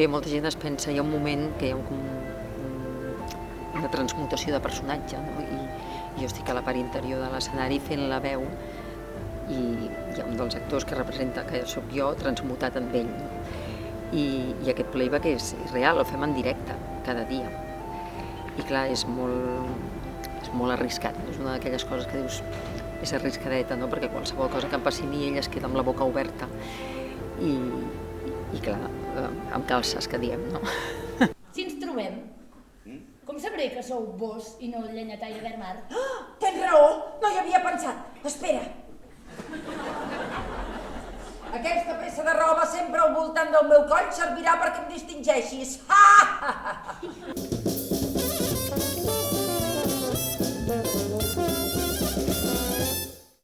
bé, molta gent es pensa, hi ha un moment que hi ha una transmutació de personatge, no? I jo estic a la part interior de l'escenari fent la veu i hi ha un dels actors que representa que sóc jo transmutat amb ell. No? I aquest playback és real, el fem en directe, cada dia. I clar, és molt arriscat, és una d'aquelles coses que dius és arriscadeta, no? Perquè qualsevol cosa que em passi a mi ell es queda amb la boca oberta i clar, amb calces que diem, no? Si ens trobem, com sabré que sou vos i no el llenyataire d'Hermar? Tens raó, no hi havia pensat. Espera. Aquesta peça de roba sempre al voltant del meu coll servirà perquè em distingeixis. Ha!